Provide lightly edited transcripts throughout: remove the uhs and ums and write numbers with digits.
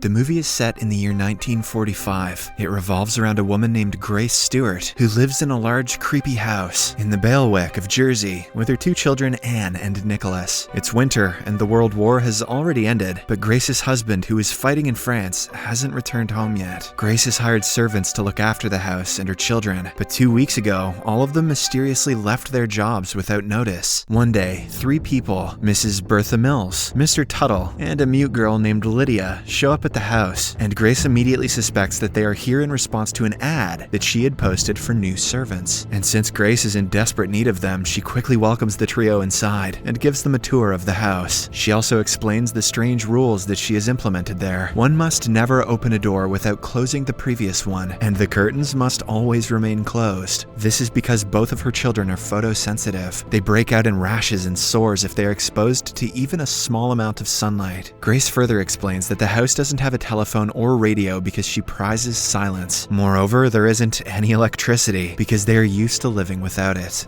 The movie is set in the year 1945. It revolves around a woman named Grace Stewart, who lives in a large, creepy house in the bailiwick of Jersey with her two children, Anne and Nicholas. It's winter, and the World War has already ended, but Grace's husband, who is fighting in France, hasn't returned home yet. Grace has hired servants to look after the house and her children, but 2 weeks ago, all of them mysteriously left their jobs without notice. One day, 3 people, Mrs. Bertha Mills, Mr. Tuttle, and a mute girl named Lydia, show up at the house, and Grace immediately suspects that they are here in response to an ad that she had posted for new servants. And since Grace is in desperate need of them, she quickly welcomes the trio inside and gives them a tour of the house. She also explains the strange rules that she has implemented there. One must never open a door without closing the previous one, and the curtains must always remain closed. This is because both of her children are photosensitive. They break out in rashes and sores if they are exposed to even a small amount of sunlight. Grace further explains that the house doesn't have a telephone or radio because she prizes silence. Moreover, there isn't any electricity because they are used to living without it.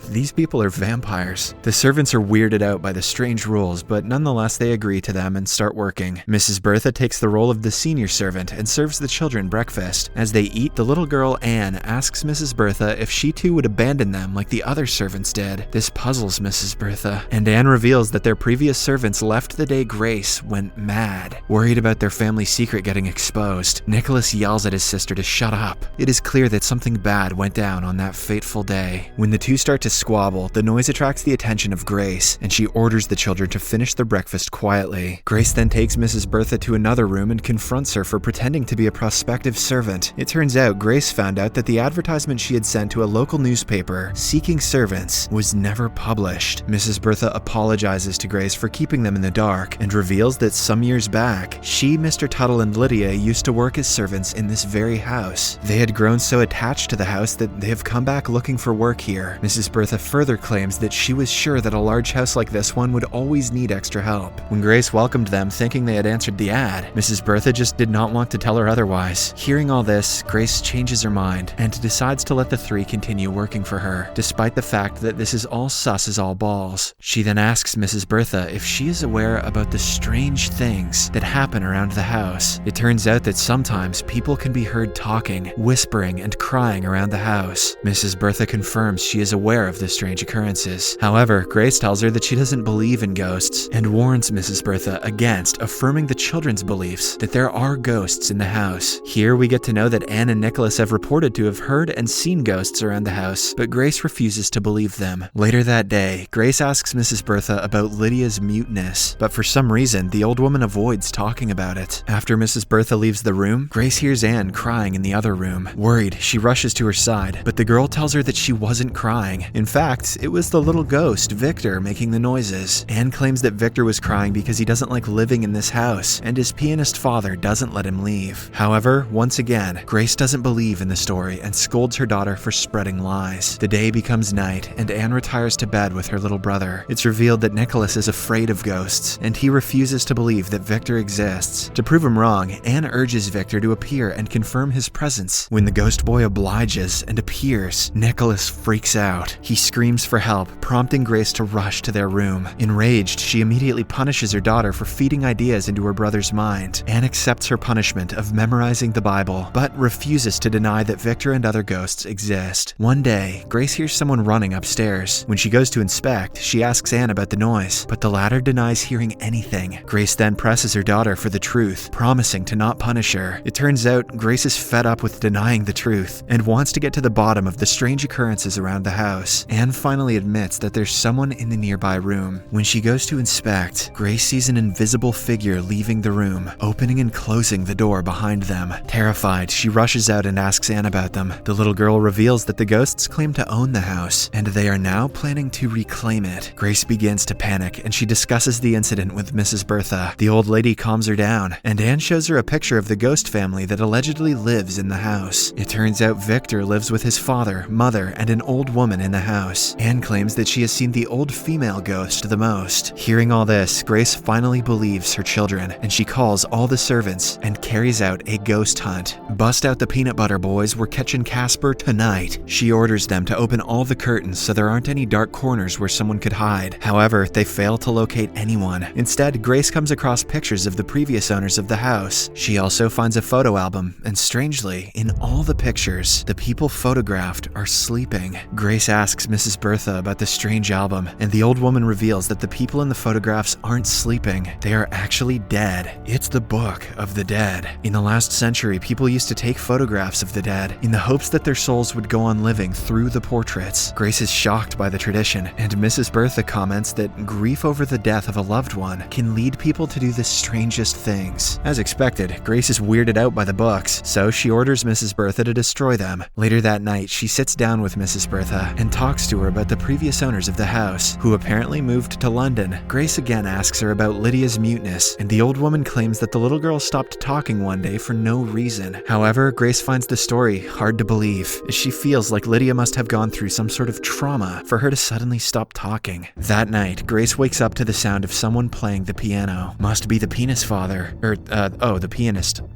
These people are vampires. The servants are weirded out by the strange rules, but nonetheless they agree to them and start working. Mrs. Bertha takes the role of the senior servant and serves the children breakfast. As they eat, the little girl Anne asks Mrs. Bertha if she too would abandon them like the other servants did. This puzzles Mrs. Bertha, and Anne reveals that their previous servants left the day Grace went mad. Worried about their family secret getting exposed, Nicholas yells at his sister to shut up. It is clear that something bad went down on that fateful day. When the two start to squabble, the noise attracts the attention of Grace, and she orders the children to finish their breakfast quietly. Grace then takes Mrs. Bertha to another room and confronts her for pretending to be a prospective servant. It turns out Grace found out that the advertisement she had sent to a local newspaper seeking servants was never published. Mrs. Bertha apologizes to Grace for keeping them in the dark and reveals that some years back, she, Mr. Tuttle, and Lydia used to work as servants in this very house. They had grown so attached to the house that they have come back looking for work here. Mrs. Bertha further claims that she was sure that a large house like this one would always need extra help. When Grace welcomed them thinking they had answered the ad, Mrs. Bertha just did not want to tell her otherwise. Hearing all this, Grace changes her mind and decides to let the 3 continue working for her, despite the fact that this is all sus as all balls. She then asks Mrs. Bertha if she is aware about the strange things that happen around the house. It turns out that sometimes people can be heard talking, whispering, and crying around the house. Mrs. Bertha confirms she is aware of the strange occurrences. However, Grace tells her that she doesn't believe in ghosts and warns Mrs. Bertha against affirming the children's beliefs that there are ghosts in the house. Here we get to know that Anne and Nicholas have reported to have heard and seen ghosts around the house, but Grace refuses to believe them. Later that day, Grace asks Mrs. Bertha about Lydia's muteness, but for some reason, the old woman avoids talking about it. After Mrs. Bertha leaves the room, Grace hears Anne crying in the other room. Worried, she rushes to her side, but the girl tells her that she wasn't crying. In fact, it was the little ghost, Victor, making the noises. Anne claims that Victor was crying because he doesn't like living in this house, and his pianist father doesn't let him leave. However, once again, Grace doesn't believe in the story and scolds her daughter for spreading lies. The day becomes night, and Anne retires to bed with her little brother. It's revealed that Nicholas is afraid of ghosts, and he refuses to believe that Victor exists. To prove him wrong, Anne urges Victor to appear and confirm his presence. When the ghost boy obliges and appears, Nicholas freaks out. He screams for help, prompting Grace to rush to their room. Enraged, she immediately punishes her daughter for feeding ideas into her brother's mind. Anne accepts her punishment of memorizing the Bible, but refuses to deny that Victor and other ghosts exist. One day, Grace hears someone running upstairs. When she goes to inspect, she asks Anne about the noise, but the latter denies hearing anything. Grace then presses her daughter for the truth, promising to not punish her. It turns out Grace is fed up with denying the truth and wants to get to the bottom of the strange occurrences around the house. Anne finally admits that there's someone in the nearby room. When she goes to inspect, Grace sees an invisible figure leaving the room, opening and closing the door behind them. Terrified, she rushes out and asks Anne about them. The little girl reveals that the ghosts claim to own the house, and they are now planning to reclaim it. Grace begins to panic, and she discusses the incident with Mrs. Bertha. The old lady calms her down, and Anne shows her a picture of the ghost family that allegedly lives in the house. It turns out Victor lives with his father, mother, and an old woman in the house. Anne claims that she has seen the old female ghost the most. Hearing all this, Grace finally believes her children, and she calls all the servants and carries out a ghost hunt. Bust out the peanut butter boys, we're catching Casper tonight. She orders them to open all the curtains so there aren't any dark corners where someone could hide. However, they fail to locate anyone. Instead, Grace comes across pictures of the previous owner owners of the house. She also finds a photo album, and strangely, in all the pictures, the people photographed are sleeping. Grace asks Mrs. Bertha about the strange album, and the old woman reveals that the people in the photographs aren't sleeping. They are actually dead. It's the Book of the Dead. In the last century, people used to take photographs of the dead in the hopes that their souls would go on living through the portraits. Grace is shocked by the tradition, and Mrs. Bertha comments that grief over the death of a loved one can lead people to do the strangest things. As expected, Grace is weirded out by the books, so she orders Mrs. Bertha to destroy them. Later that night, she sits down with Mrs. Bertha and talks to her about the previous owners of the house, who apparently moved to London. Grace again asks her about Lydia's muteness, and the old woman claims that the little girl stopped talking one day for no reason. However, Grace finds the story hard to believe, as she feels like Lydia must have gone through some sort of trauma for her to suddenly stop talking. That night, Grace wakes up to the sound of someone playing the piano. Must be the pianist father. The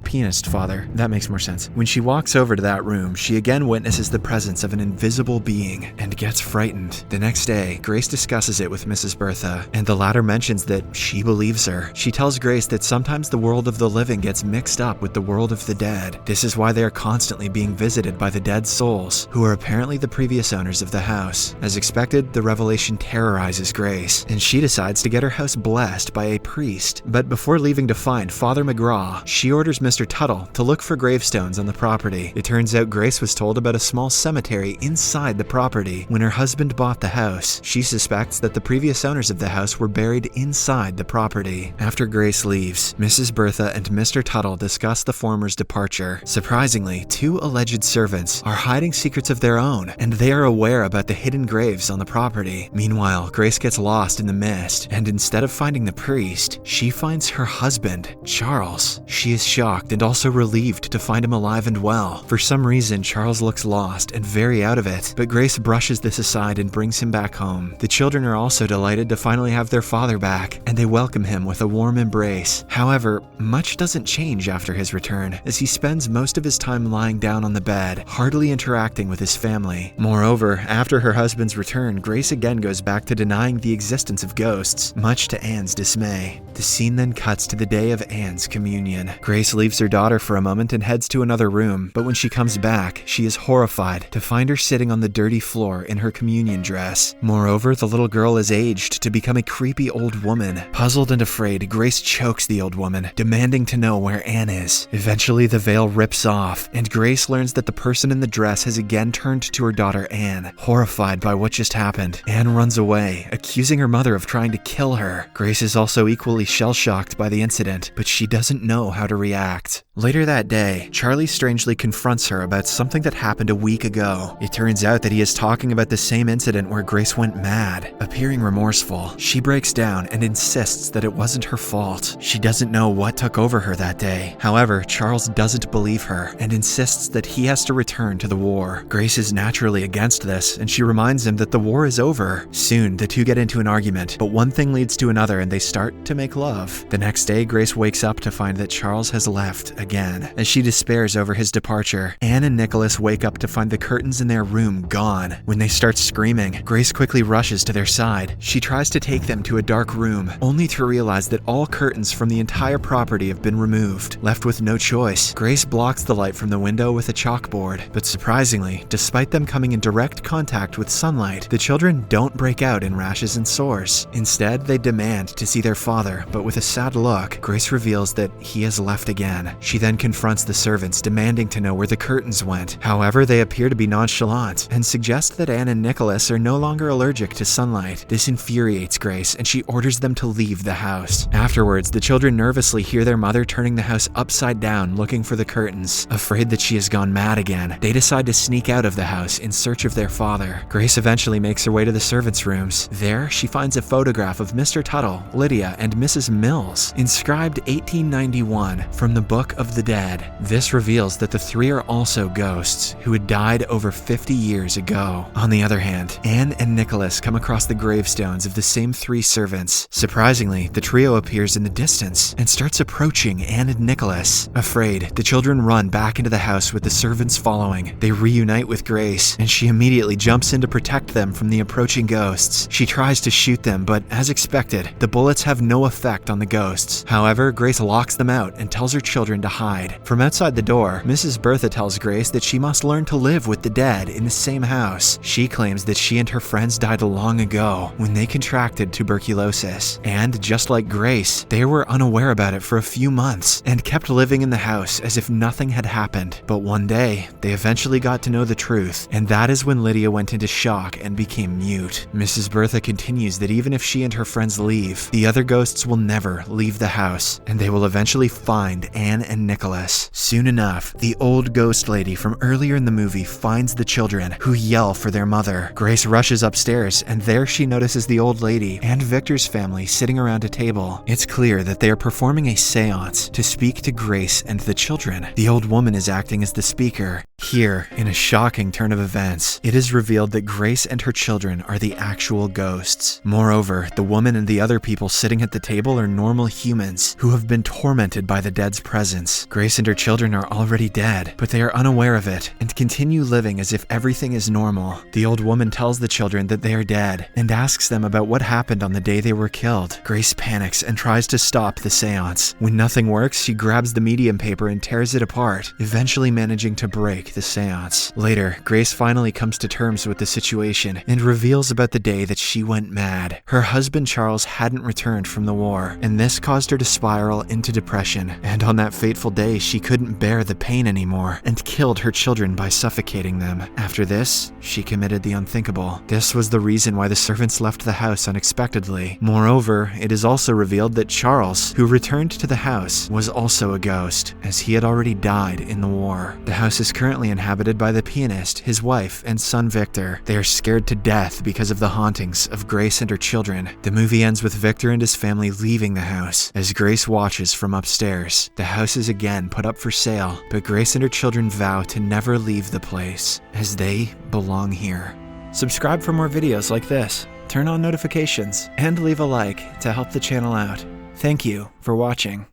pianist father. That makes more sense. When she walks over to that room, she again witnesses the presence of an invisible being and gets frightened. The next day, Grace discusses it with Mrs. Bertha, and the latter mentions that she believes her. She tells Grace that sometimes the world of the living gets mixed up with the world of the dead. This is why they are constantly being visited by the dead souls, who are apparently the previous owners of the house. As expected, the revelation terrorizes Grace, and she decides to get her house blessed by a priest. But before leaving to find Father McGraw, she orders Mr. Tuttle to look for gravestones on the property. It turns out Grace was told about a small cemetery inside the property when her husband bought the house. She suspects that the previous owners of the house were buried inside the property. After Grace leaves, Mrs. Bertha and Mr. Tuttle discuss the former's departure. Surprisingly, two alleged servants are hiding secrets of their own, and they are aware about the hidden graves on the property. Meanwhile, Grace gets lost in the mist, and instead of finding the priest, she finds her husband, Charles. She is shocked and also relieved to find him alive and well. For some reason, Charles looks lost and very out of it, but Grace brushes this aside and brings him back home. The children are also delighted to finally have their father back, and they welcome him with a warm embrace. However, much doesn't change after his return, as he spends most of his time lying down on the bed, hardly interacting with his family. Moreover, after her husband's return, Grace again goes back to denying the existence of ghosts, much to Anne's dismay. The scene then cuts to the day of Anne's communion. Grace leaves her daughter for a moment and heads to another room, but when she comes back, she is horrified to find her sitting on the dirty floor in her communion dress. Moreover, the little girl is aged to become a creepy old woman. Puzzled and afraid, Grace chokes the old woman, demanding to know where Anne is. Eventually, the veil rips off, and Grace learns that the person in the dress has again turned to her daughter Anne. Horrified by what just happened, Anne runs away, accusing her mother of trying to kill her. Grace is also equally shell-shocked by the incident, but she doesn't know how to react. Later that day, Charlie strangely confronts her about something that happened a week ago. It turns out that he is talking about the same incident where Grace went mad. Appearing remorseful, she breaks down and insists that it wasn't her fault. She doesn't know what took over her that day. However, Charles doesn't believe her and insists that he has to return to the war. Grace is naturally against this, and she reminds him that the war is over. Soon, the two get into an argument, but one thing leads to another and they start to make love. The next day, Grace wakes up to find that Charles has left again. As she despairs over his departure, Anne and Nicholas wake up to find the curtains in their room gone. When they start screaming, Grace quickly rushes to their side. She tries to take them to a dark room, only to realize that all curtains from the entire property have been removed. Left with no choice, Grace blocks the light from the window with a chalkboard. But surprisingly, despite them coming in direct contact with sunlight, the children don't break out in rashes and sores. Instead, they demand to see their father, but with a sad look, Grace reveals that he has left again. She then confronts the servants, demanding to know where the curtains went. However, they appear to be nonchalant and suggest that Anne and Nicholas are no longer allergic to sunlight. This infuriates Grace, and she orders them to leave the house. Afterwards, the children nervously hear their mother turning the house upside down looking for the curtains. Afraid that she has gone mad again, they decide to sneak out of the house in search of their father. Grace eventually makes her way to the servants' rooms. There, she finds a photograph of Mr. Tuttle, Lydia, and Mrs. Mills, inscribed 1891 from the Book of the Dead. This reveals that the three are also ghosts who had died over 50 years ago. On the other hand, Anne and Nicholas come across the gravestones of the same three servants. Surprisingly, the trio appears in the distance and starts approaching Anne and Nicholas. Afraid, the children run back into the house with the servants following. They reunite with Grace, and she immediately jumps in to protect them from the approaching ghosts. She tries to shoot them, but as expected, the bullets have no effect on the ghosts. However, Grace locks them out and tells her children to hide. From outside the door, Mrs. Bertha tells Grace that she must learn to live with the dead in the same house. She claims that she and her friends died long ago when they contracted tuberculosis. And just like Grace, they were unaware about it for a few months and kept living in the house as if nothing had happened. But one day, they eventually got to know the truth, and that is when Lydia went into shock and became mute. Mrs. Bertha continues that even if she and her friends leave, the other ghosts will never leave the house, and they will eventually find Anne and Nicholas. Soon enough, the old ghost lady from earlier in the movie finds the children, who yell for their mother. Grace rushes upstairs, and there she notices the old lady and Victor's family sitting around a table. It's clear that they are performing a seance to speak to Grace and the children. The old woman is acting as the speaker. Here, in a shocking turn of events, it is revealed that Grace and her children are the actual ghosts. Moreover, the woman and the other people sitting at the table are normal humans who have been tormented by the dead's presence. Grace and her children are already dead, but they are unaware of it and continue living as if everything is normal. The old woman tells the children that they are dead and asks them about what happened on the day they were killed. Grace panics and tries to stop the seance. When nothing works, she grabs the medium paper and tears it apart, eventually managing to break the seance. Later, Grace finally comes to terms with the situation and reveals about the day that she went mad. Her husband Charles hadn't returned from the war, and this caused her to spiral into depression. And on that fateful day, she couldn't bear the pain anymore and killed her children by suffocating them. After this, she committed the unthinkable. This was the reason why the servants left the house unexpectedly. Moreover, it is also revealed that Charles, who returned to the house, was also a ghost, as he had already died in the war. The house is currently inhabited by the pianist, his wife, and son Victor. They are scared to death because of the hauntings of Grace and her children. The movie ends with Victor and his family leaving the house as Grace watches from upstairs. The house is again put up for sale, but Grace and her children vow to never leave the place, as they belong here. Subscribe for more videos like this, turn on notifications, and leave a like to help the channel out. Thank you for watching.